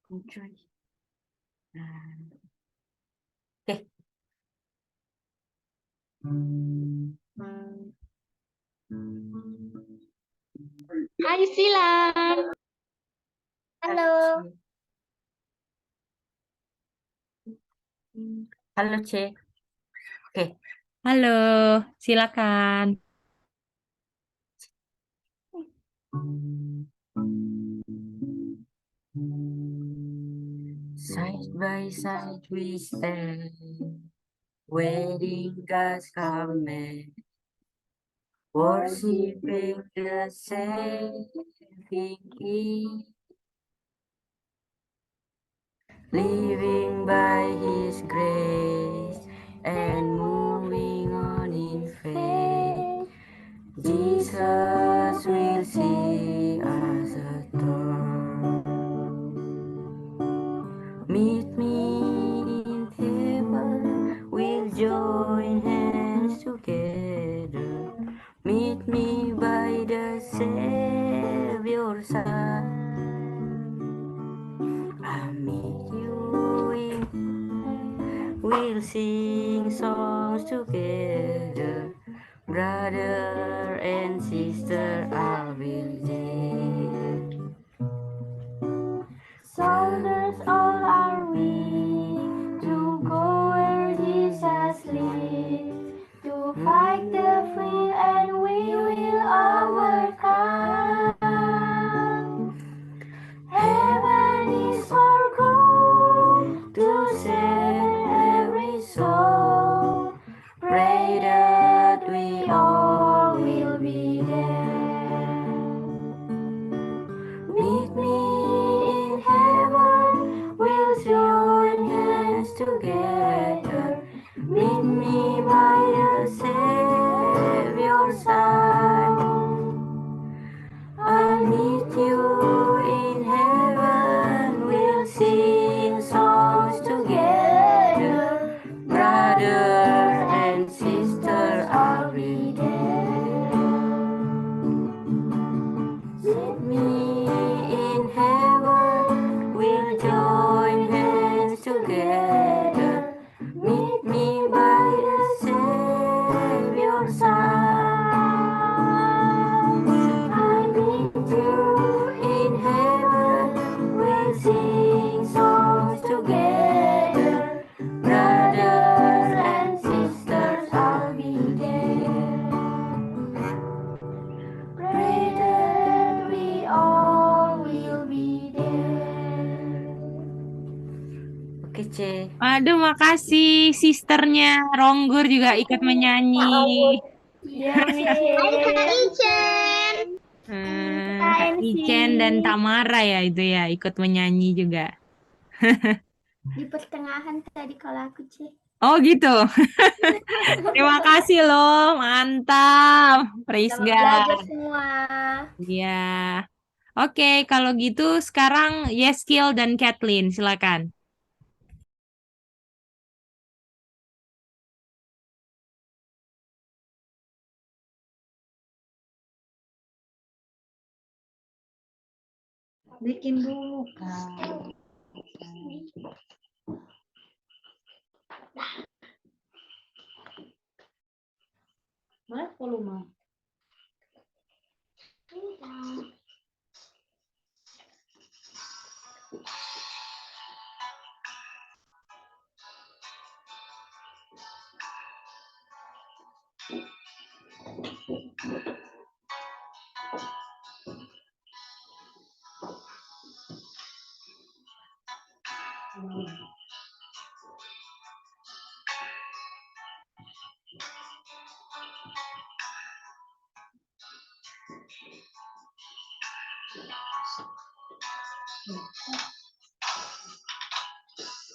Enjoy. Nah. Oke. Hai Sila. Halo. Halo, C. Oke. Halo, silakan. Side by side we stand, waiting God's coming, worshiping the saving King, living by His grace and moving on in faith. Jesus will see us through. Meet me in heaven, we'll join hands together. Meet me by the Savior's side. I'll meet you in, we'll sing songs together. Brother and sister, I will there. Soldiers all are we to go where Jesus leads, to fight the free and we will overcome. Heaven is our goal to save every soul. Pray that we all will be there. Meet me in heaven, we'll join hands together. Meet me by the Savior's side. I'll meet you in heaven, we'll sing songs together. Brother and sister, I'll be there. Meet me in heaven, we'll join hands together. Meet me by the Savior's side. I meet you in heaven, we'll sing songs together. Brothers and sisters, I'll be there. Pray that we all will be there. Oke, C. Aduh, makasih sisternya Ronggur juga ikut menyanyi. Iya, Hai Kak Ichen. Kak Ichen dan Tamara ya itu ya ikut menyanyi juga. Di pertengahan tadi kalau aku cek. Oh gitu. Terima kasih loh, mantap. Praise Selamat God. belajar semua. Iya. Oke, kalau gitu sekarang Yeskiel dan Kathleen, silakan. Bikin dulu, Kak. Mana volume?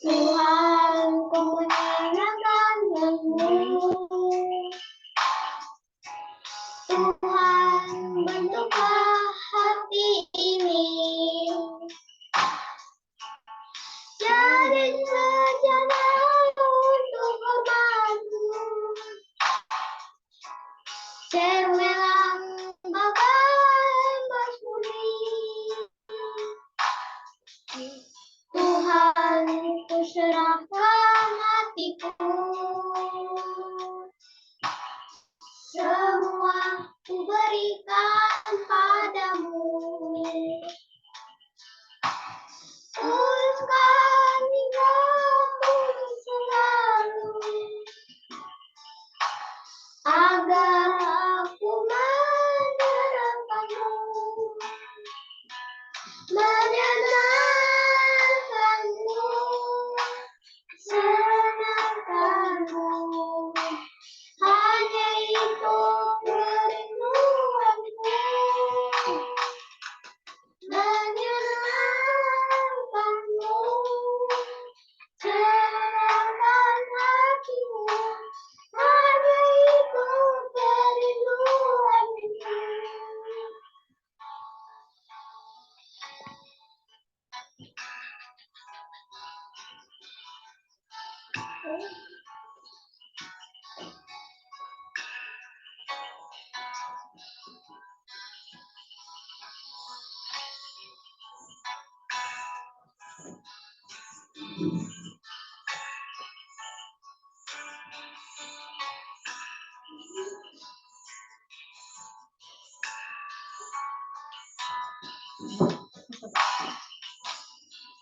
Tuhan, ku menyenangkanmu. Tuhan, bentuklah hati ini. Jadi rencana untuk hormat-Mu. Cemerlang bagai Mas Murni.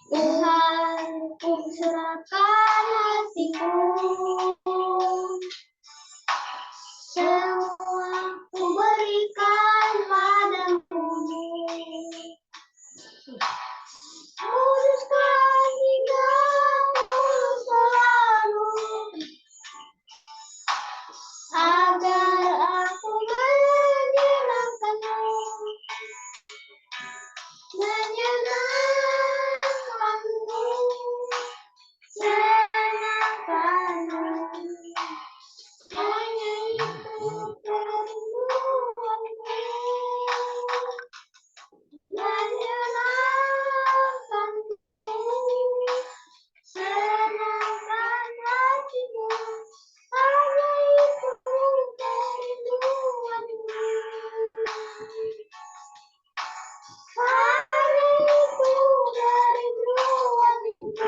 Tuhan, ku serahkan hatiku, semua ku berikan padamu. Kuduskan hidupku selalu, agar aku menyenangkanmu, menyenangkanmu, menyenangkanmu. Hanya itu kerinduanku, menyenangkanmu, senangkan hatiku. Hanya itu kerinduanku, hanya itu kerinduanku.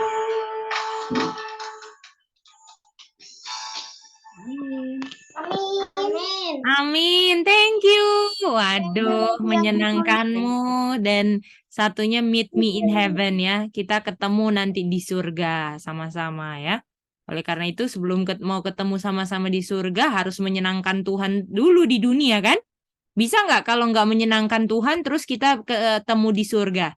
Amin. Amin, thank you. Waduh, menyenangkanmu. Dan satunya meet me in heaven ya. Kita ketemu nanti di surga sama-sama ya. Oleh karena itu sebelum mau ketemu sama-sama di surga harus menyenangkan Tuhan dulu di dunia kan? Bisa nggak kalau nggak menyenangkan Tuhan terus kita ketemu di surga?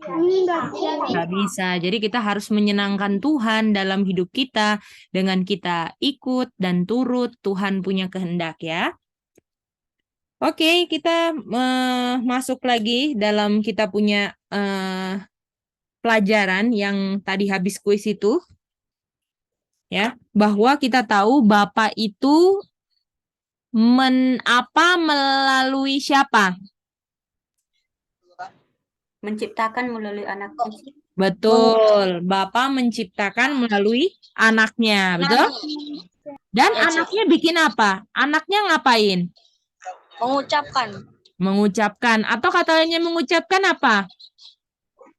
Nggak bisa. Jadi kita harus menyenangkan Tuhan dalam hidup kita dengan kita ikut dan turut Tuhan punya kehendak ya. Oke, kita masuk lagi dalam kita punya pelajaran yang tadi habis kuis itu. Ya, bahwa kita tahu Bapa itu melalui siapa? Menciptakan melalui anaknya. Betul, Bapa menciptakan melalui anaknya, betul? Dan anaknya bikin apa? Anaknya ngapain? Mengucapkan. Atau kata lainnya mengucapkan apa?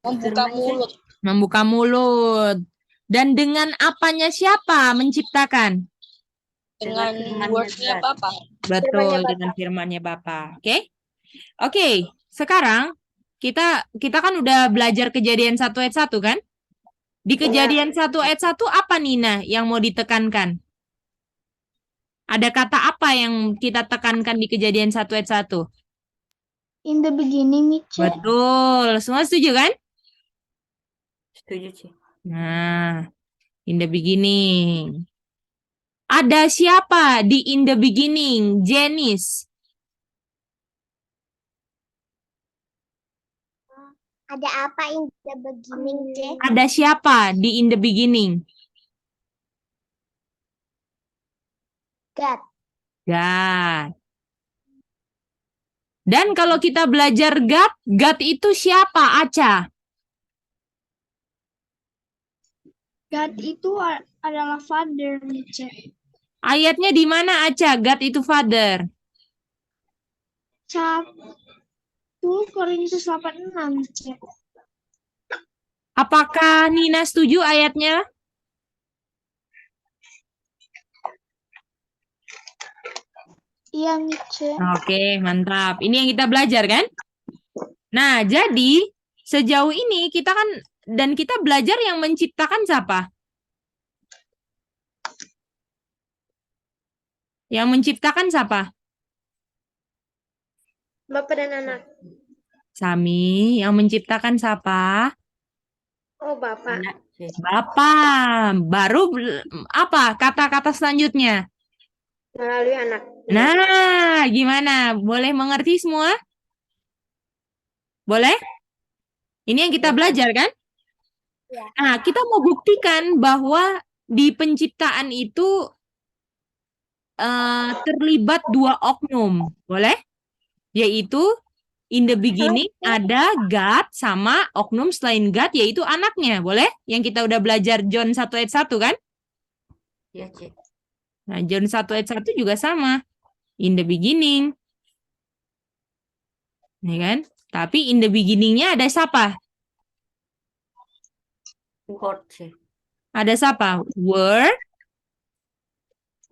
Membuka mulut. Membuka mulut. Dan dengan apanya siapa menciptakan? Dengan word-nya Bapa. Betul, dengan firman-Nya Bapa. Oke? Oke, sekarang kita kan udah belajar Kejadian 1 ayat 1 kan? Di Kejadian 1 ayat 1 apa Nina yang mau ditekankan? Ada kata apa yang kita tekankan di Kejadian 1 ayat 1? In the beginning, Mice. Betul, semua setuju kan? Setuju sih. Nah, in the beginning. Ada siapa di in the beginning? Janice. Ada apa in the beginning, Ce? Ada siapa di in the beginning? God. God. Dan kalau kita belajar God itu siapa, Aca? God itu adalah Father, Mice. Ayatnya di mana, Aca? God itu Father. 1 Korintus 8:6, Ce. Apakah Nina setuju ayatnya? Iya, Mice. Oke, mantap. Ini yang kita belajar kan? Nah, jadi sejauh ini kita kan dan kita belajar yang menciptakan siapa? Yang menciptakan siapa? Bapak dan anak. Sami, yang menciptakan siapa? Oh, Bapak. Anak sih. Bapak. Baru apa kata-kata selanjutnya? Melalui anak. Nah, gimana? Boleh mengerti semua? Boleh? Ini yang kita belajar kan? Ya. Nah, kita mau buktikan bahwa di penciptaan itu terlibat 2 oknum. Boleh? Yaitu In the beginning ada God sama oknum selain God yaitu anaknya. Boleh? Yang kita udah belajar John 1 ayat 1 kan? Ya, Cik. Nah, John 1 ayat 1 juga sama. In the beginning. Nih kan? Tapi in the beginning-nya ada siapa? God, Cik. Ada siapa? Word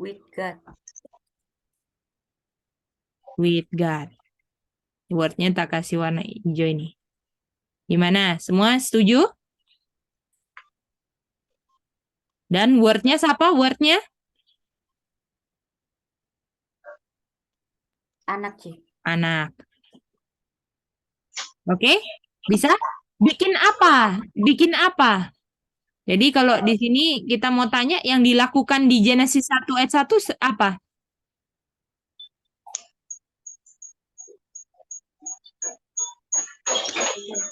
With God. with God. Word-nya tak kasih warna hijau ini. Gimana? Semua setuju? Dan word-nya siapa? Word-nya? Anak, Cik. Anak. Oke? Bisa? Bikin apa? Bikin apa? Jadi kalau di sini kita mau tanya yang dilakukan di Genesis 1 ayat 1 apa?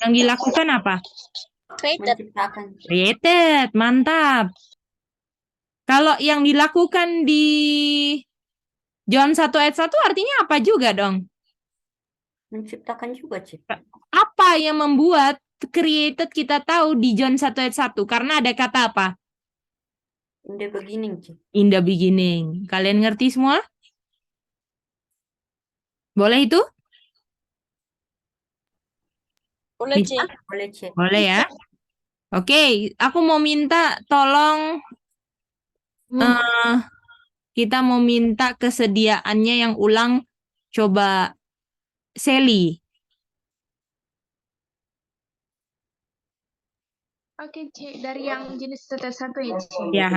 Yang dilakukan apa? Created. Menciptakan. Created, mantap. Kalau yang dilakukan di John 1 ayat 1 artinya apa juga dong? Menciptakan juga, Cik. Apa yang membuat created kita tahu di John 1 ayat 1? Karena ada kata apa? In the beginning, Cik. In the beginning. Kalian ngerti semua? Boleh itu? Boleh, Bisa? Cik. Boleh, Cik. Boleh ya? Oke, aku mau minta tolong kita mau minta kesediaannya yang ulang coba Sally. Oke, Cik. Dari yang jenis ayat 1 ya, Cik. Ya,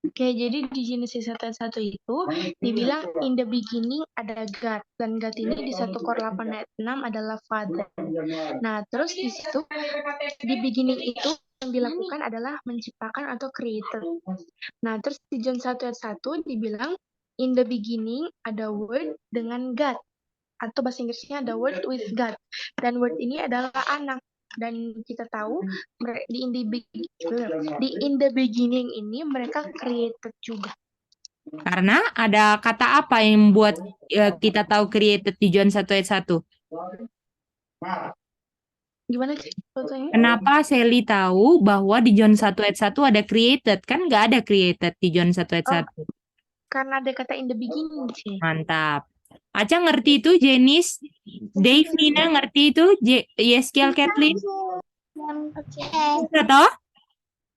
Oke, jadi di Genesis 1 ayat 1 itu dibilang in the beginning ada God. Dan God ini di 1 Kor 8 ayat 6 adalah Father. Nah, terus di situ di beginning itu yang dilakukan adalah menciptakan atau created. Nah, terus di John 1 ayat 1 dibilang in the beginning ada word dengan God. Atau bahasa Inggrisnya ada word with God. Dan word ini adalah anak. Dan kita tahu di in the beginning ini mereka created juga. Karena ada kata apa yang membuat kita tahu created di John 1 ayat 1? Gimana sih fotonya? Kenapa Sally tahu bahwa di John 1 ayat 1 ada created? Kan nggak ada created di John 1 ayat 1. Karena ada kata in the beginning sih. Mantap. Aca ngerti itu, Jenis? Dave, Nina ngerti itu? Yeskiel, Kathleen? Bisa toh?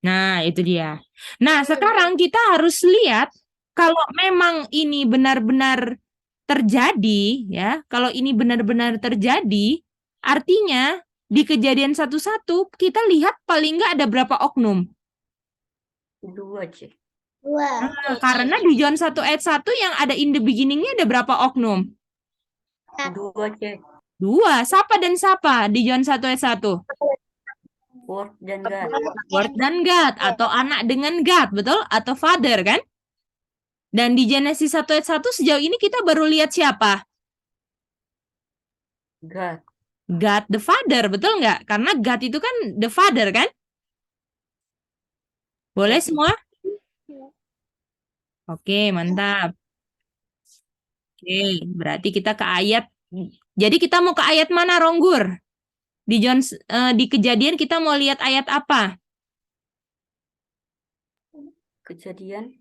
Nah, itu dia. Nah, sekarang kita harus lihat kalau memang ini benar-benar terjadi, ya. Kalau ini benar-benar terjadi, artinya di Kejadian 1:1 kita lihat paling nggak ada berapa oknum? 2, Cik. Nah, karena di John 1 ayat 1 yang ada in the beginning-nya ada berapa oknum? 2, Cik. 2. Siapa dan siapa di John 1 ayat 1? Word dan God. Word dan God, atau anak dengan God, betul? Atau father, kan? Dan di Genesis 1 ayat 1 sejauh ini kita baru lihat siapa? God. God the Father, betul nggak? Karena God itu kan the Father, kan? Boleh semua? Oke, mantap. Oke, berarti kita ke ayat. Jadi kita mau ke ayat mana, Ronggur? Di di Kejadian kita mau lihat ayat apa? Kejadian.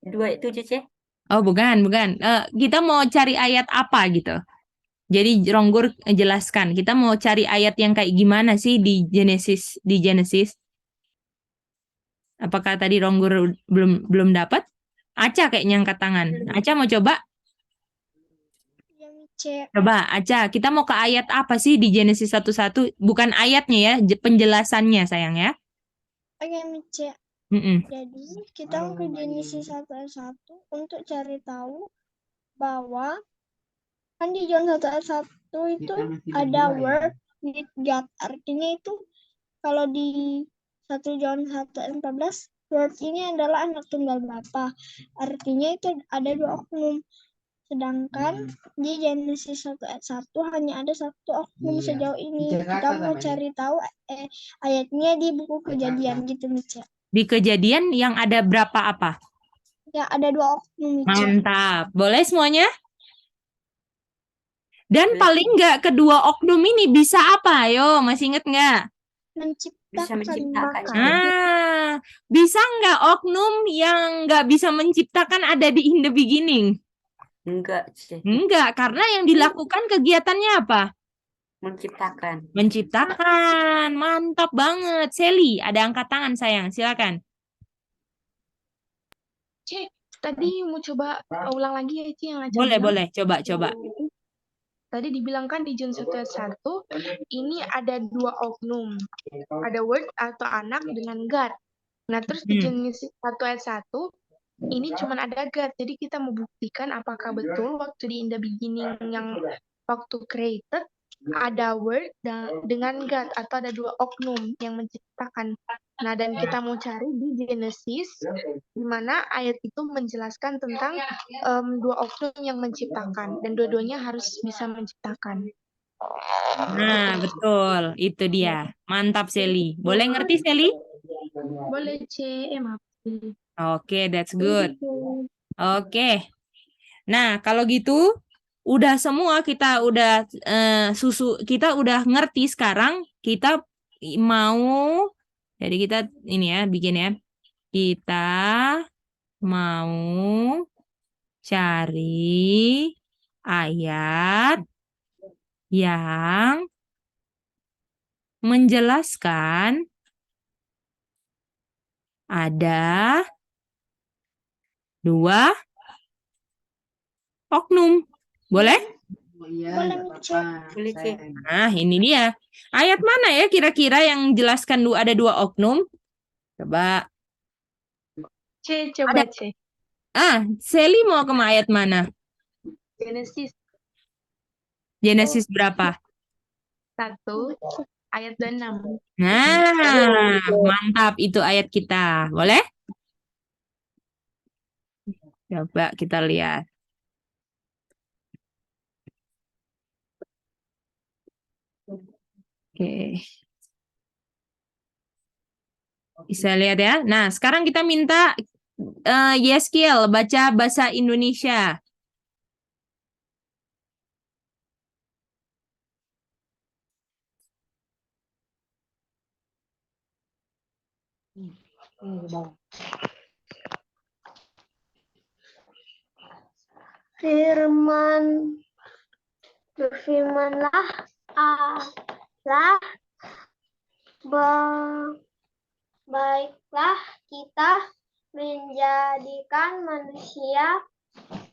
Dua itu, Cik. Oh, bukan. Kita mau cari ayat apa gitu? Jadi Ronggur jelaskan. Kita mau cari ayat yang kayak gimana sih di Genesis? Apakah tadi Ronggur belum dapat? Aca kayaknya angkat tangan. Aca mau coba? Coba, Aca, kita mau ke ayat apa sih di Genesis 1:1? Bukan ayatnya ya, penjelasannya sayang ya. Oke, Mice. Mm-mm. Jadi kita ke Genesis 1 ayat 1 untuk cari tahu bahwa kan di John 1 ayat 1 itu ada word with God. Artinya itu kalau di 1 John 1 ayat 14 word ini adalah anak tunggal Bapa. Artinya itu ada 2 oknum. Sedangkan di Genesis 1 ayat 1 hanya ada 1 oknum sejauh ini. Kita mau cari tahu ayatnya di buku Kejadian gitu, Mice. Di Kejadian yang ada berapa apa? Ya, ada 2 oknum, Ica. Mantap. Boleh semuanya? Dan Boleh. paling nggak kedua oknum ini bisa apa? Ayo, masih inget nggak? Bisa menciptakan. makan. Cek. Ah, bisa nggak oknum yang nggak bisa menciptakan ada di in the beginning? Enggak, Cek. Enggak, karena yang dilakukan kegiatannya apa? Menciptakan. Menciptakan. Mantap banget. Sally, ada angkat tangan sayang. Silakan. C, tadi mau coba ulang lagi ya, Ci, yang Aca Boleh, bilang. boleh. Coba. Tadi dibilang kan di Jun 1 ayat 1, ini ada 2 oknum. Ada word atau anak dengan God. Nah, terus di Genesis 1 ayat 1, ini cuma ada God. Jadi kita membuktikan apakah betul waktu di in the beginning yang waktu created, ada word dengan God atau ada 2 oknum yang menciptakan. Nah, dan kita mau cari di Genesis, di mana ayat itu menjelaskan tentang 2 oknum yang menciptakan. Dan dua-duanya harus bisa menciptakan. Nah, betul. Itu dia. Mantap, Sally. Boleh ngerti, Sally? Boleh, C. Maaf. Oke, that's good. Oke. Nah, kalau gitu udah semua kita udah kita udah ngerti sekarang kita mau jadi kita ini ya bikin ya. Kita mau cari ayat yang menjelaskan ada 2 oknum. Boleh? Boleh, Cek. Boleh, Cek. Nah, ini dia. Ayat mana ya kira-kira yang jelaskan ada 2 oknum? Coba. C, coba C. Sally mau ke ayat mana? Genesis Genesis berapa? 1 ayat 26. Nah, mantap itu ayat kita. Boleh? Coba kita lihat. Oke. Bisa lihat ya. Nah, sekarang kita minta Yeskiel baca bahasa Indonesia. Berfirmanlah Allah, baiklah kita menjadikan manusia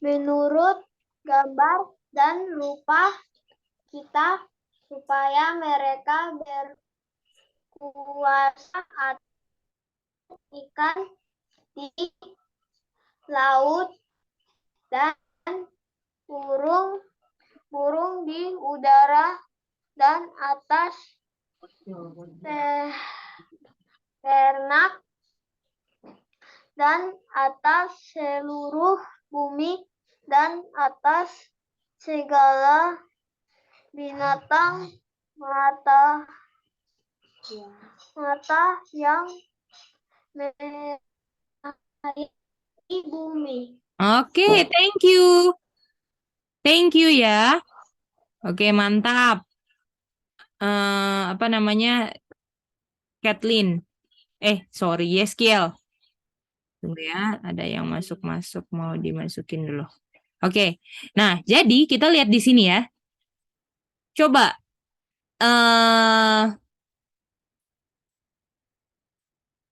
menurut gambar dan rupa kita supaya mereka berkuasa atas ikan di laut dan burung di udara dan atas ternak dan atas seluruh bumi dan atas segala binatang mata yang di bumi. Oke, thank you. Thank you ya. Oke, mantap. Apa namanya? Kathleen. Sorry, Yeskiel. Tunggu ya, ada yang masuk-masuk mau dimasukin dulu. Oke. Nah, jadi kita lihat di sini ya. Coba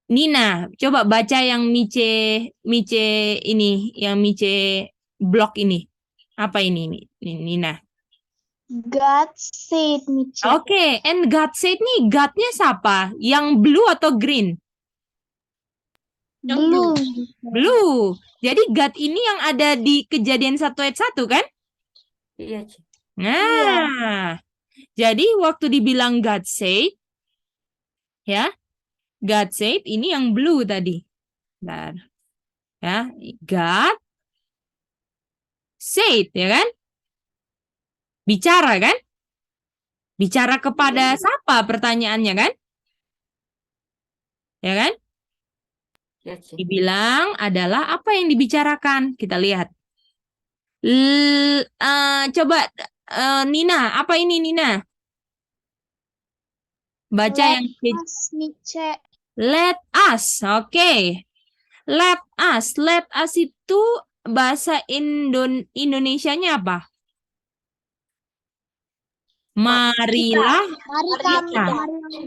Nina, coba baca yang Mice ini, yang Mice blog ini. Apa ini Nina? God said, Mice. Oke, and God said nih, God-nya siapa? Yang blue atau green? Blue. Blue. Jadi God ini yang ada di Kejadian 1 ayat 1 kan? Iya, Cek. Nah, jadi waktu dibilang God said, ya, God said ini yang blue tadi. Bentar. Ya, God said, ya kan? Bicara kan? Bicara kepada siapa pertanyaannya kan? Ya kan? Ya, C. Dibilang adalah apa yang dibicarakan. Kita lihat. Coba Nina, apa ini Nina? Baca Let yang us Nietzsche. let us. Oke. Let us. Let us itu bahasa Indonesianya apa? Marilah Mari kami. kita.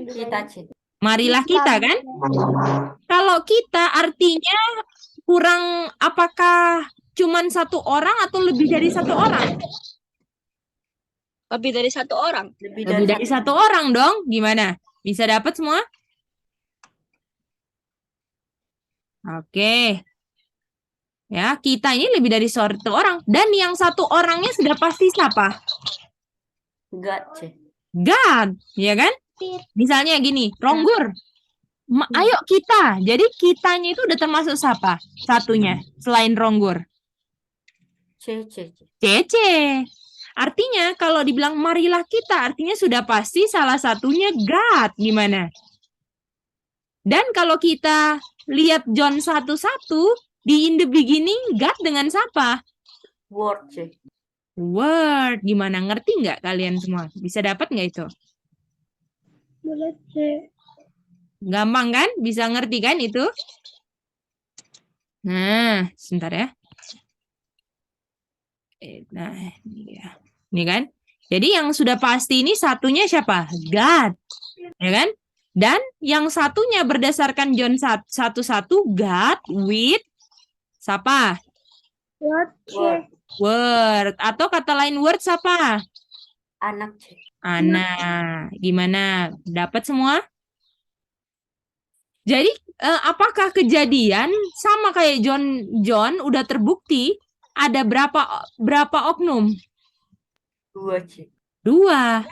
Kita, C. Marilah kita kan? Kalau kita artinya kurang, apakah cuman satu orang atau lebih dari satu orang? Lebih dari satu orang. Lebih dari satu orang dong. Gimana? Bisa dapat semua? Oke. Ya, kita ini lebih dari satu orang. Dan yang satu orangnya sudah pasti siapa? God, C. God, ya kan? Misalnya gini, Ronggur. Ayo kita. Jadi kitanya itu udah termasuk siapa? Satunya, selain Ronggur. C, C, C. Cece. Artinya kalau dibilang marilah kita, artinya sudah pasti salah satunya God. Gimana? Dan kalau kita lihat John 1:1, di in the beginning God dengan siapa? Word, C. Word. Gimana? Ngerti nggak kalian semua? Bisa dapat nggak itu? Boleh, C. Gampang kan? Bisa ngerti kan itu? Nah, sebentar ya. Nah, ini dia. Ini kan? Jadi yang sudah pasti ini satunya siapa? God. Ya kan? Dan yang satunya berdasarkan John 1:1, God with siapa? What, C? Word. Word. Atau kata lain word siapa? Anak, C. Anak. Gimana? Dapat semua? Jadi apakah kejadian sama kayak John udah terbukti ada berapa oknum? 2, C. 2.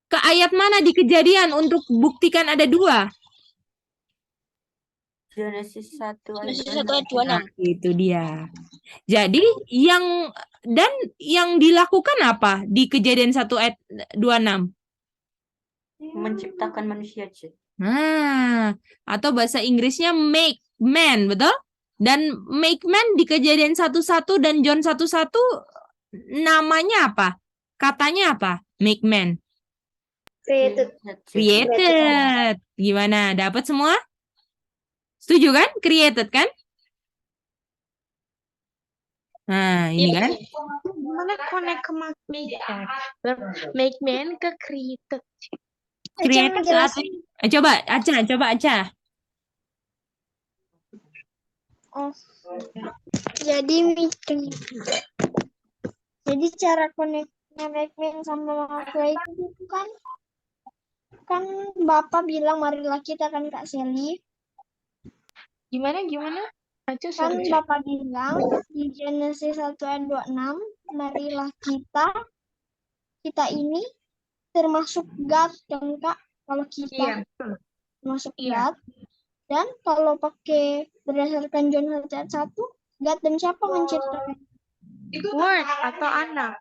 Ke ayat mana di Kejadian untuk buktikan ada 2? Genesis 1 ayat Genesis 26. 1 ayat 26. Nah, itu dia. Jadi yang dilakukan apa di Kejadian 1 ayat 26? Menciptakan manusia, C. Nah, atau bahasa Inggrisnya make man, betul? Dan make man di Kejadian 1:1 dan John 1:1 namanya apa? Katanya apa? Make man. Created. C. Created. Gimana? Dapat semua? Setuju kan? Created kan? Nah, ini kan? Gimana connect ke make man ke created? Created artinya. Coba Aca. Oh. Jadi meeting. Jadi cara connect-nya Backman sama created itu kan Bapak bilang marilah kita kan Kak Sally. Gimana? Aca Kan sorry. Bapak bilang di Genesis 1 ayat 26, marilah kita ini termasuk God kan Kak? Kalau kita Iya, betul. termasuk Iya. God. Dan kalau pakai berdasarkan John 1 ayat 1, God dan siapa menciptakan? Word atau anak.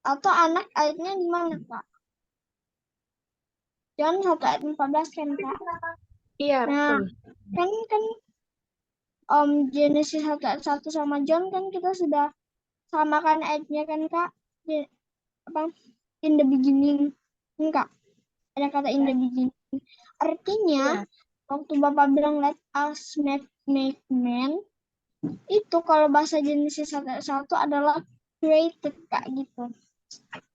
Atau anak ayatnya di mana Kak? John 1 ayat 14 kan Kak? Iya, Nah, betul. kan Genesis 1 ayat 1 sama John kan kita sudah samakan ayatnya kan Kak? In the beginning. Enggak. Ada kata in the beginning. Artinya, waktu Bapak bilang let us make man, itu kalau bahasa Genesis 1 ayat 1 adalah created Kak gitu.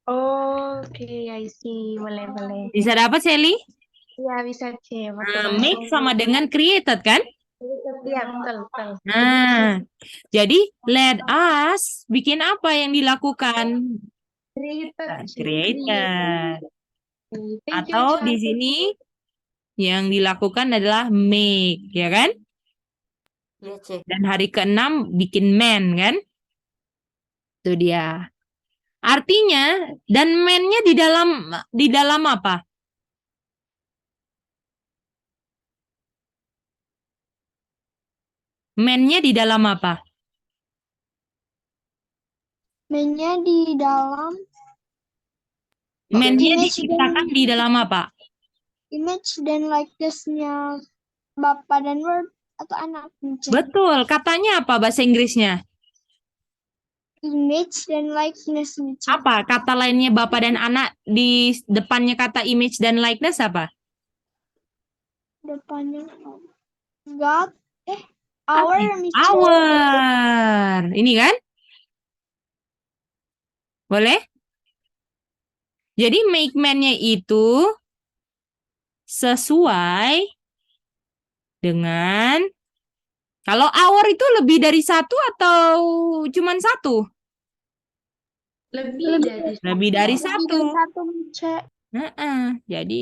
Oke, I see. Boleh. Bisa dapat, Sally? Iya, bisa C. Make sama dengan created kan? Iya, betul. Nah, jadi let us bikin apa yang dilakukan? Created. Atau di sini yang dilakukan adalah make, ya kan? Ya, C. Dan hari ke-6 bikin man, kan? Itu dia. Artinya, dan man-nya di dalam apa? Man-nya di dalam apa? Man-nya di dalam Man-nya Image diciptakan di dalam apa? image dan likeness-nya bapak dan word atau anak nih, C. Betul. Katanya apa bahasa Inggrisnya? Image dan likeness nih, C. Apa kata lainnya bapak dan anak di depannya kata image dan likeness apa? Depannya God, our nih, C. Our. Ini kan? Boleh? Jadi make man-nya itu sesuai dengan kalau our itu lebih dari satu atau cuman satu? Lebih dari Lebih dari Lebih satu. dari satu nih, C. Jadi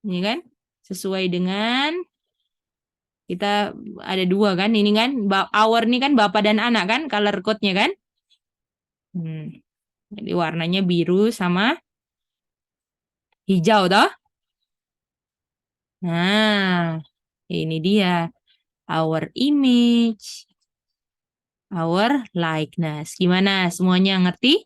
ini kan sesuai dengan kita ada dua kan, ini kan our ini kan bapak dan anak kan, color code-nya kan. Jadi warnanya biru sama hijau toh. Nah, ini dia our image, our likeness. Gimana? Semuanya ngerti?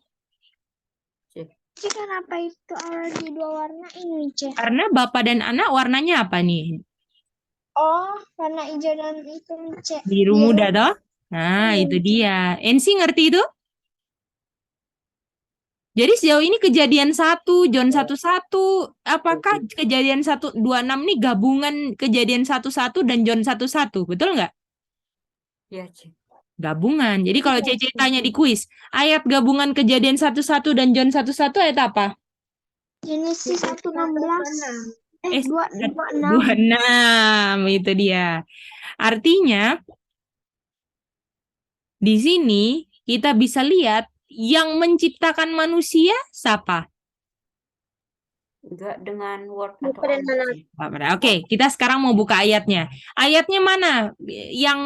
C, kenapa itu our di dua warna ini, C? Karena bapak dan anak warnanya apa nih? Oh, warna hijau dan itu nih, C. Biru muda toh? Nah, Iya, itu C. dia. NC ngerti itu? Jadi sejauh ini kejadian 1, John 11, apakah kejadian 1:26 nih gabungan kejadian 11 dan John 11, betul nggak? Iya, C. Gabungan. Jadi kalau Cece tanya di kuis, ayat gabungan kejadian 11 dan John 11 ayat apa? Genesis 1:16. 2:6. 26, itu dia. Artinya, di sini kita bisa lihat yang menciptakan manusia siapa? Enggak dengan word atau Bapak dan anak, anak. C. Oke, kita sekarang mau buka ayatnya. Ayatnya mana? Yang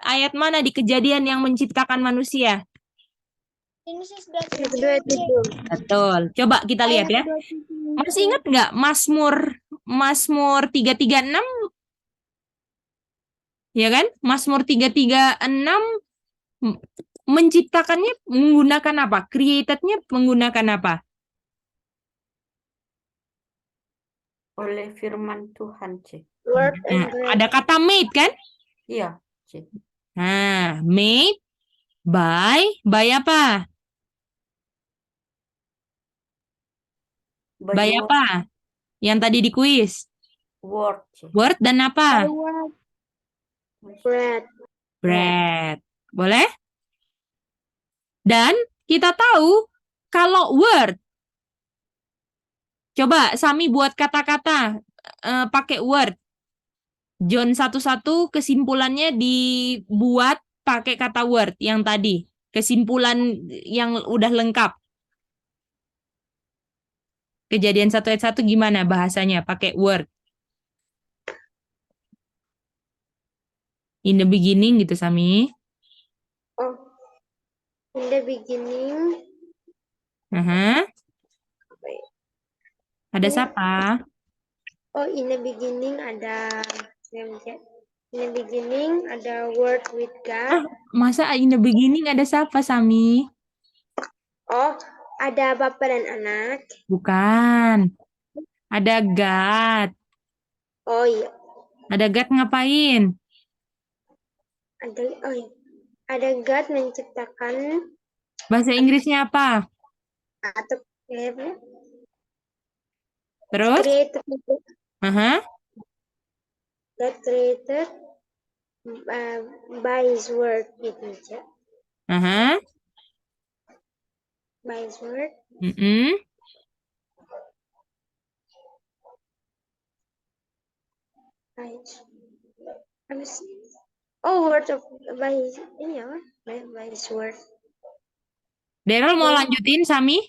ayat mana di kejadian yang menciptakan manusia? Genesis Kedua 27, C. itu. Betul. Coba kita lihat ya. 27, Masih ingat nggak Mazmur 336? Ya kan? Mazmur 336 menciptakannya menggunakan apa? Created-nya menggunakan apa? Oleh firman Tuhan, C. Word Nah, and bread. ada kata made kan? Iya, C. Nah, made by apa? By Baju apa? Yang tadi di kuis. word, C. Word dan apa? Word. Bread. Bread. Boleh? Dan kita tahu kalau word. Coba Sami buat kata-kata pakai word. John 11 kesimpulannya dibuat pakai kata word yang tadi. Kesimpulan yang udah lengkap. Kejadian 1 ayat 1 gimana bahasanya pakai word? In the beginning gitu Sami. Oh. In the beginning. Ada siapa? Oh, in the beginning ada. In the beginning ada word with God. Masa in the beginning ada siapa Sami? Oh, ada bapak dan anak. Bukan. Ada God. Oh iya. Ada God ngapain? Ada God menciptakan Bahasa Inggrisnya apa? atau Terus? created. God created by His word gitu aja. By His word. Word of by His ini apa? By His word. Daryl mau lanjutin Sami?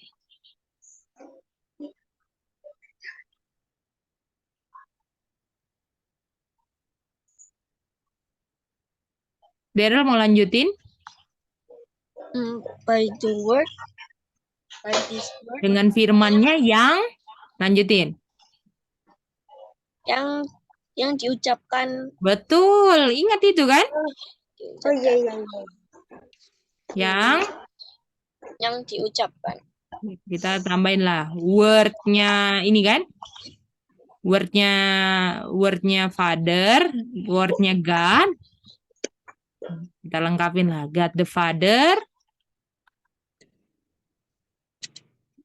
Daryl mau lanjutin? By the word. By His word. Dengan firmannya yang lanjutin. Yang diucapkan. Betul, ingat itu kan? Oh iya. Yang diucapkan. Kita tambahin lah word-nya ini kan? wordnya Father, wordnya God. Kita lengkapin lah. God the Father.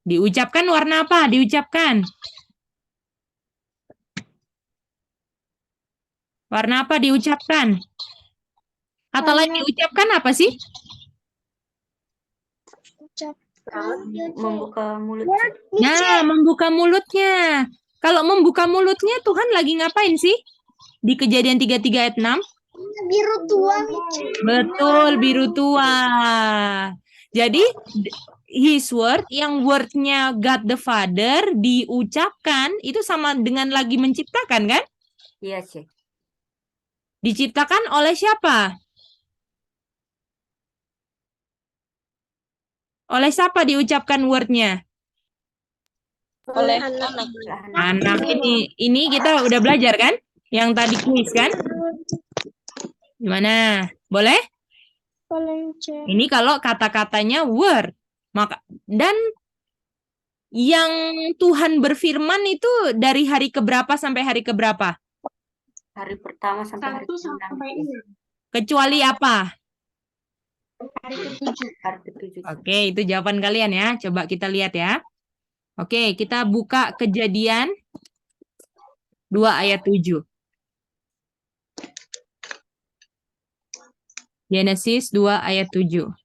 Diucapkan warna apa? Diucapkan. Warna apa diucapkan? Kata lain Warna- diucapkan apa sih? Membuka mulut, Word Cek. nih, Nah, Cek. membuka mulutnya. Kalau membuka mulutnya Tuhan lagi ngapain sih? Di Kejadian 33 ayat 6? Biru tua nih, Cek. Betul, biru tua. Jadi, his word, yang wordnya God the Father diucapkan, itu sama dengan lagi menciptakan, kan? Iya, Cek. Diciptakan oleh siapa? Oleh siapa diucapkan wordnya? Oleh Lah, Anak ini kita udah belajar kan? Yang tadi kuis kan? Gimana? Boleh? Boleh, Cek. Ini kalau kata-katanya word. Dan yang Tuhan berfirman itu dari hari keberapa sampai hari keberapa? Hari pertama sampai hari 1 ke-6, sampai Cek. 6. Kecuali apa? Hari ke-7. Hari ke-7, Cek. Oke, itu jawaban kalian ya. Coba kita lihat ya. Oke, kita buka Kejadian 2 ayat 7. Genesis 2 ayat 7.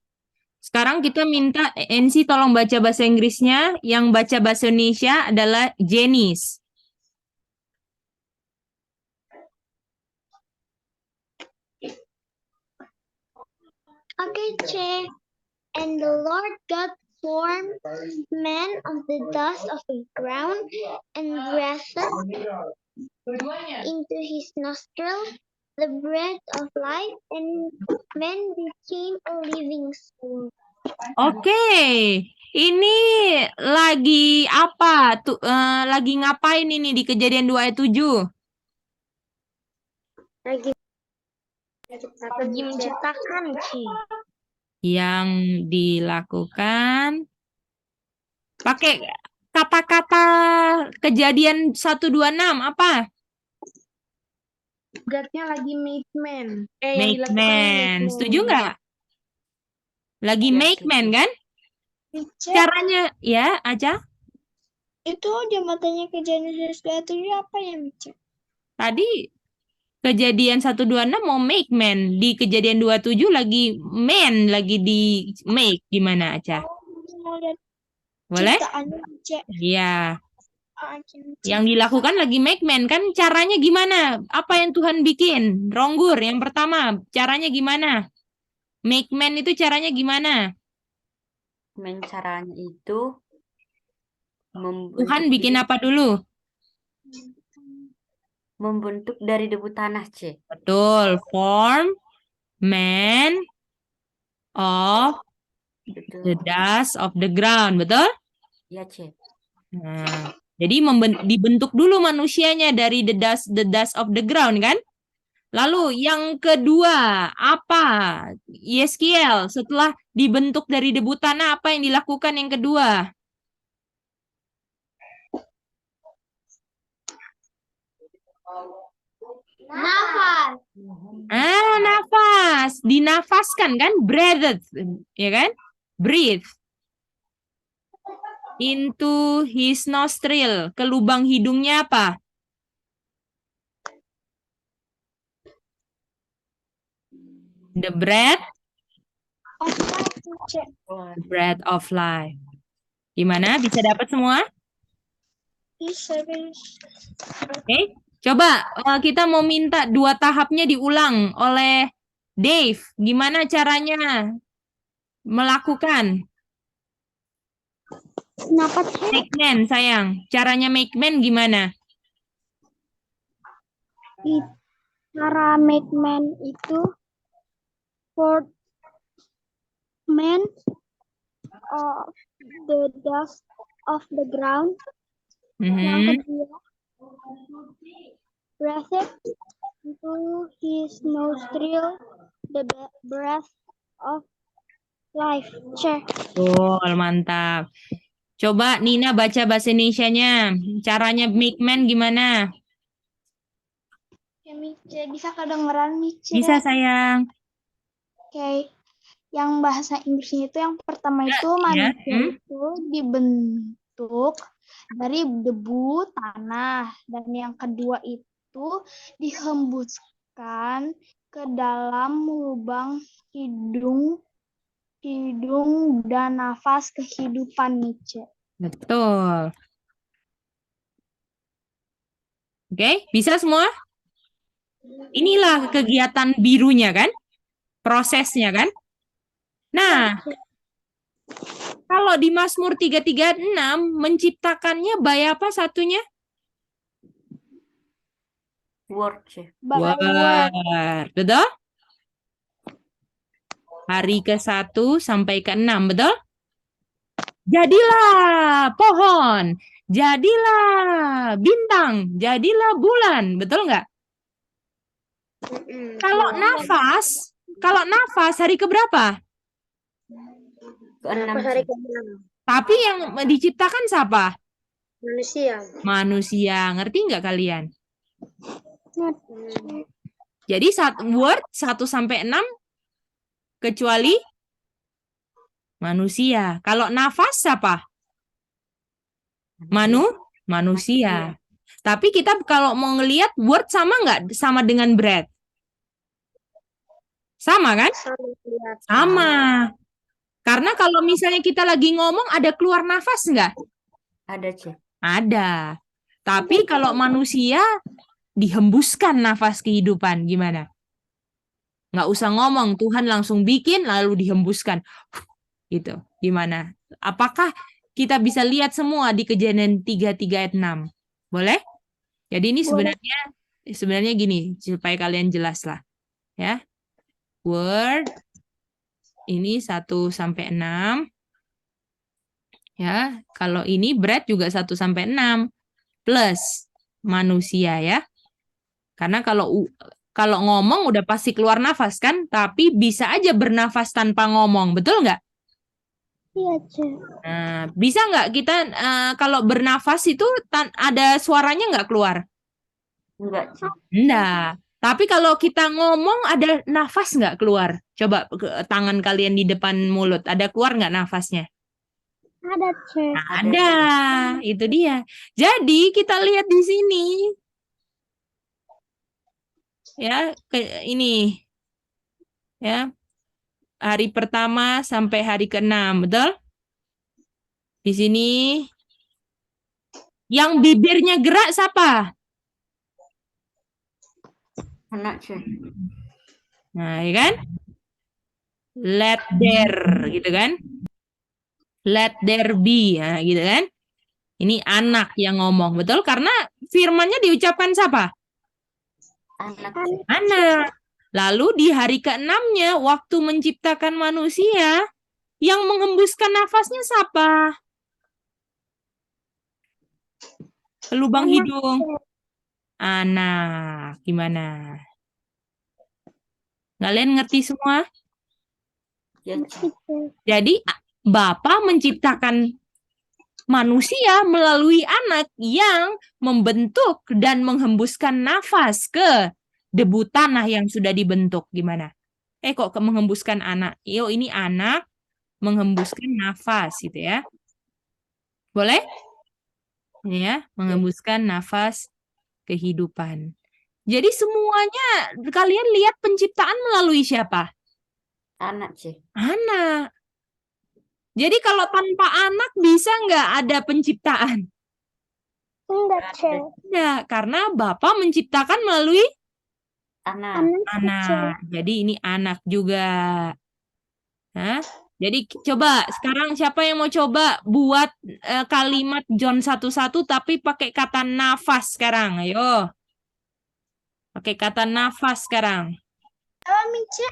Sekarang kita minta NC tolong baca bahasa Inggrisnya. Yang baca bahasa Indonesia adalah Janice. Okay, Cek. And the Lord God formed man of the dust of the ground and breathed into his nostril the breath of life, and man became a living soul. Oke, ini lagi apa? Lagi ngapain ini di Kejadian 2 ayat 7? lagi Lagi menciptakan, Ci. Yang dilakukan pakai kata-kata Kejadian 126 apa? God-nya lagi make man. Yang Make dilakukan man. Setuju nggak? Lagi Iya, make setuju. man kan? Cek, Caranya ya, Aca. itu jabatannya ke Genesis 27 apa ya, Cek? Tadi Kejadian 126 mau make man. Di Kejadian 27 lagi man, lagi di make. Gimana, Aca? Mau lihat Boleh? ciptaannya, Cek. Iya. Ah, Cek. Yang dilakukan lagi make man kan caranya gimana? Apa yang Tuhan bikin? Ronggur yang pertama, caranya gimana? Make man itu caranya gimana? Caranya itu Tuhan bikin apa dulu? membentuk dari debu tanah, Cek. Betul, form man of Betul. the dust of the ground, betul? Iya, Cek. Nah, jadi dibentuk dulu manusianya dari the dust of the ground kan? Lalu yang kedua, apa? Yeskiel, setelah dibentuk dari debu tanah, apa yang dilakukan yang kedua? Nafas. Nafas. Dinafaskan kan? Breathed, ya kan? Breathe. Into his nostril. Ke lubang hidungnya apa? The breath. The breath of life. Gimana? Bisa dapat semua? Bisa. Oke. Coba kita mau minta 2 tahapnya diulang oleh Dave. Gimana caranya melakukan? Kenapa, Cek? Make man, sayang. Caranya make man gimana? Cara make man itu for man of the dust of the ground. Yang kedua, breathed into his nostril the breath of life. Cek. Betul, mantap. Coba Nina baca bahasa Indonesianya. Caranya make man gimana? Ya, Mice, bisa kedengeran Mice? Bisa sayang. Oke, yang bahasa Inggrisnya itu yang pertama itu Ya. manusia itu dibentuk dari debu tanah, dan yang kedua itu dihembuskan ke dalam lubang hidung dan nafas kehidupan, Mice. Betul. Oke, bisa semua? Inilah kegiatan birunya kan? Prosesnya kan? Nah, kalau di Mazmur 336 menciptakannya by apa satunya? Word, C. By word. Word. Betul? Hari ke-1 sampai ke-6, betul? Jadilah pohon, jadilah bintang, jadilah bulan, betul nggak? Kalau nafas hari keberapa? Ke-6, Hari C. ke-6. Tapi yang diciptakan siapa? Manusia. Manusia. Ngerti nggak kalian? Hmm. Jadi word 1 sampai 6 kecuali manusia. Kalau nafas siapa? Manusia. Tapi kita kalau mau ngelihat word sama nggak sama dengan bread? Sama kan? Sama. Karena kalau misalnya kita lagi ngomong ada keluar nafas nggak? Ada, C. Ada. Tapi kalau manusia dihembuskan nafas kehidupan, gimana? Nggak usah ngomong, Tuhan langsung bikin lalu dihembuskan. Gitu. Gimana? Apakah kita bisa lihat semua di Kejadian 3 ayat 6? Boleh? Jadi ini sebenarnya gini, supaya kalian jelas lah. Ya. Word ini 1 sampai 6. Ya, kalau ini bread juga 1 sampai 6 plus manusia ya. Karena kalau ngomong udah pasti keluar nafas kan, tapi bisa aja bernafas tanpa ngomong, betul nggak? Iya, C. Nah, bisa nggak kita kalau bernafas itu ada suaranya nggak keluar? Enggak, C. Enggak. Tapi kalau kita ngomong ada nafas nggak keluar? Coba tangan kalian di depan mulut, ada keluar nggak nafasnya? Ada, C. Ada, itu dia. Jadi kita lihat di sini. Ya, ini. Ya. Hari pertama sampai hari ke-6, betul? Di sini yang bibirnya gerak siapa? Anak, C. Nah, ya kan? Let there, gitu kan? Let there be, nah, gitu kan? Ini anak yang ngomong, betul? Karena firmannya diucapkan siapa? Anak, C. Anak. Lalu di hari ke-6-nya, waktu menciptakan manusia, yang menghembuskan nafasnya siapa? Ke lubang hidung. Anak. Gimana? Kalian ngerti semua? Ya, C. Jadi Bapa menciptakan manusia melalui anak yang membentuk dan menghembuskan nafas ke debu tanah yang sudah dibentuk. Gimana? Kok menghembuskan anak? Yo, ini anak menghembuskan nafas gitu ya. Boleh? Ini ya, menghembuskan nafas kehidupan. Jadi semuanya kalian lihat penciptaan melalui siapa? Anak, C. Anak. Jadi kalau tanpa anak bisa nggak ada penciptaan? Enggak, C. Tidak, karena Bapak menciptakan melalui Anak. anak. Jadi ini anak juga. Hah? Jadi coba sekarang siapa yang mau coba buat kalimat John 1:1 tapi pakai kata nafas sekarang? Ayo. Pakai kata nafas sekarang. Mice.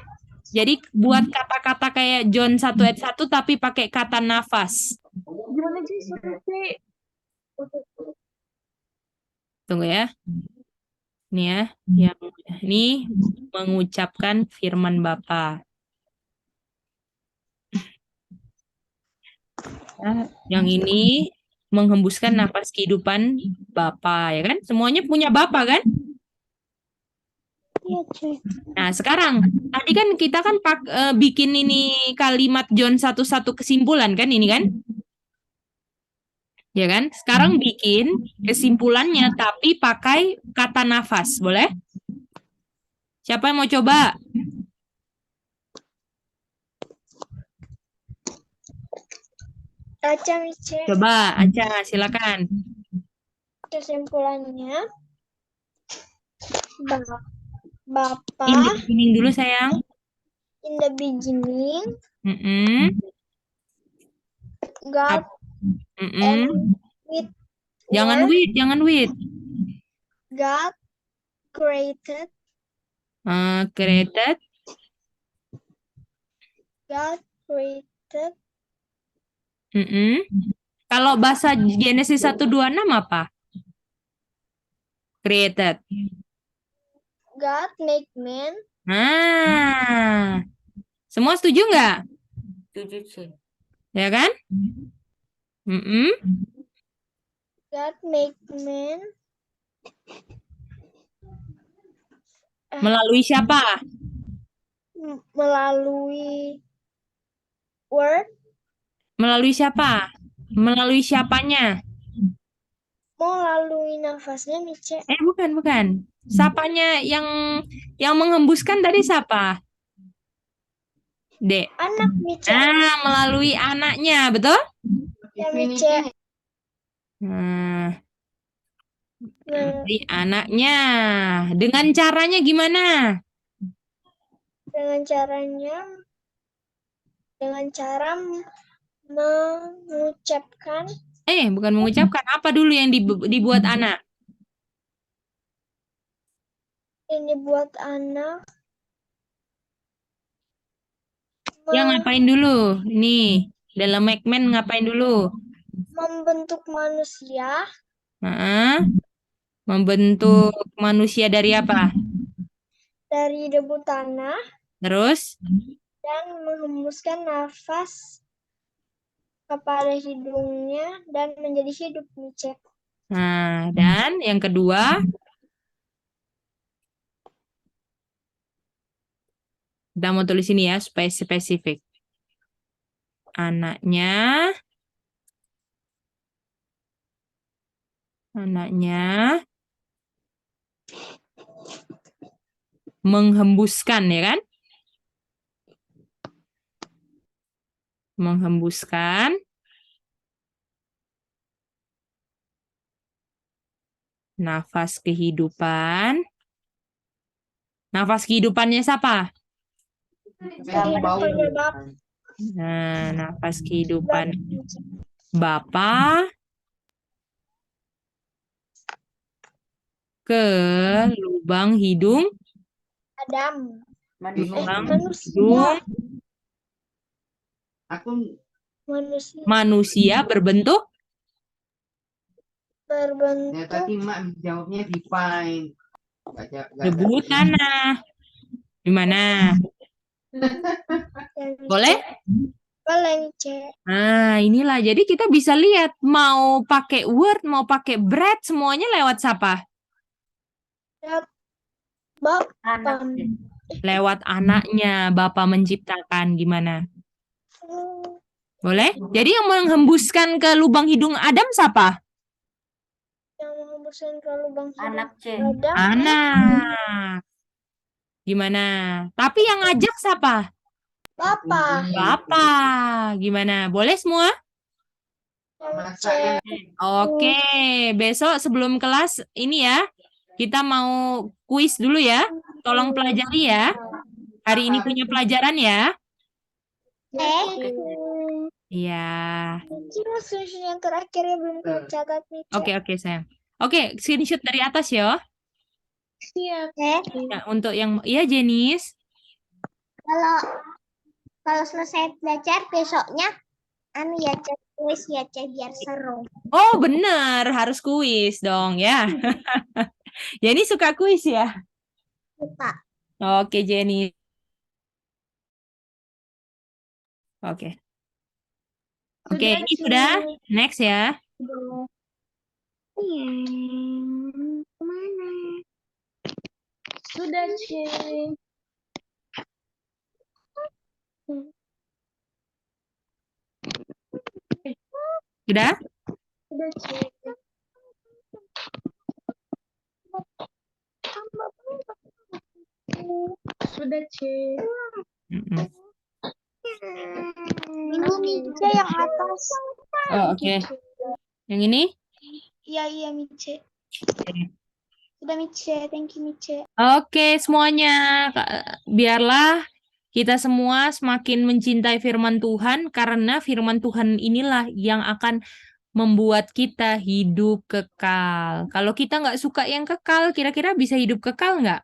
Jadi buat kata-kata kayak John 1 ayat 1 tapi pakai kata nafas. Gimana sih, Sri? Tunggu ya. Ini ya, yang ini mengucapkan firman Bapa. Yang ini menghembuskan nafas kehidupan Bapa, ya kan? Semuanya punya Bapa, kan? Iya, Ce. Nah, sekarang tadi kan kita kan bikin ini kalimat John 1:1 kesimpulan kan ini kan? Ya kan? Sekarang bikin kesimpulannya tapi pakai kata nafas, boleh? Siapa yang mau coba? Aca, Ce. Coba, Aca, silakan. Kesimpulannya, Bapa In the beginning dulu, sayang. in the beginning, Mm-mm. God Mm-mm. and with Jangan word, with, jangan with. God created, Created. God created Mm-mm. Kalau bahasa Genesis 1:26 apa? Created. God make man, Nah, semua setuju nggak? Setuju, Ce. Ya kan? Mm-mm. God make man Melalui siapa? melalui word, Melalui siapa? Melalui siapanya? melalui nafasnya, Mice. Bukan, bukan. Siapanya yang menghembuskan tadi siapa? Dek. Anak, Mice. Melalui anaknya, betul? Ya, Mice. Nah, melalui anaknya. Dengan caranya gimana? Dengan cara mengucapkan, Bukan mengucapkan. Apa dulu yang dibuat anak? ini buat anak Yang ngapain dulu? Nih, dalam Eggman ngapain dulu? membentuk manusia Membentuk manusia dari apa? dari debu tanah Terus? dan menghembuskan nafas kepada hidungnya dan menjadi hidup, Mice. Nah, dan yang kedua, kita mau tulis ini ya, supaya spesifik. Anaknya menghembuskan, ya kan? Menghembuskan nafas kehidupan. Nafas kehidupannya siapa? Kehidupannya Bapa. Nah, nafas kehidupan Bapa ke lubang hidung Adam. Manusia. Manusia. Manusia manusia berbentuk berbentuk tadi Mak jawabnya define. debu tanah. Gimana? Boleh? Boleh, Mice. Nah, inilah. Jadi kita bisa lihat mau pakai word, mau pakai bread, semuanya lewat siapa? Bapa. Anak, Ce. Lewat anaknya, Bapa menciptakan. Gimana? Boleh? Jadi yang menghembuskan ke lubang hidung Adam siapa? Yang menghembuskan ke lubang hidung Anak, Ce. Adam. Anak. Gimana? Tapi yang ngajak siapa? Bapa. Bapa. Gimana? Boleh semua? Mice. Oke, besok sebelum kelas ini ya, kita mau kuis dulu ya. Tolong pelajari ya. Hari ini punya pelajaran ya. Iya. Cuma screenshot yang terakhir yang belum tercatat, Mice. Oke, sayang. Oke, screenshot dari atas ya. Siap. Nah, untuk yang Jenis. Kalau selesai belajar besoknya ya cek kuis ya cek biar seru. Oh, bener, harus kuis dong ya. Jenny suka kuis ya? Lupa. Oke, Jenny. Oke. Oke, ini sudah. Next ya. Kemana? Sudah, C. Sudah? Sudah, C. Sudah, C. Mm-mm. Ini Mice yang atas. Oh, oke. Yang ini? Iya Mice. Sudah Mice, thank you Mice. Oke, semuanya. Biarlah kita semua semakin mencintai firman Tuhan karena firman Tuhan inilah yang akan membuat kita hidup kekal. Kalau kita nggak suka yang kekal, kira-kira bisa hidup kekal nggak?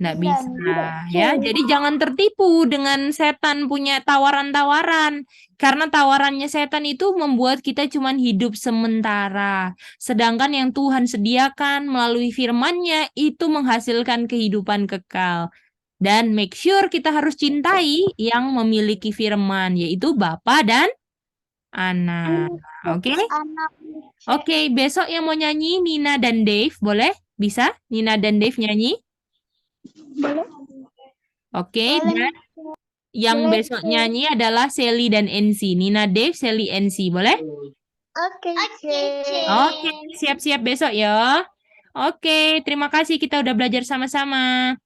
Nggak bisa, ya. Jadi jangan tertipu dengan setan punya tawaran-tawaran. Karena tawarannya setan itu membuat kita cuman hidup sementara. Sedangkan yang Tuhan sediakan melalui firman-Nya itu menghasilkan kehidupan kekal. Dan make sure kita harus cintai yang memiliki firman, yaitu Bapa dan anak. Oke? Anak Mice. Oke, besok yang mau nyanyi Nina dan Dave, boleh? Bisa? Nina dan Dave nyanyi? Boleh? Oke, Boleh. dan yang Boleh, besok Ci. nyanyi adalah Sally dan NC. Nina, Dave, Sally, NC. Boleh? Oke, Oke, siap-siap besok ya. Oke, terima kasih kita udah belajar sama-sama.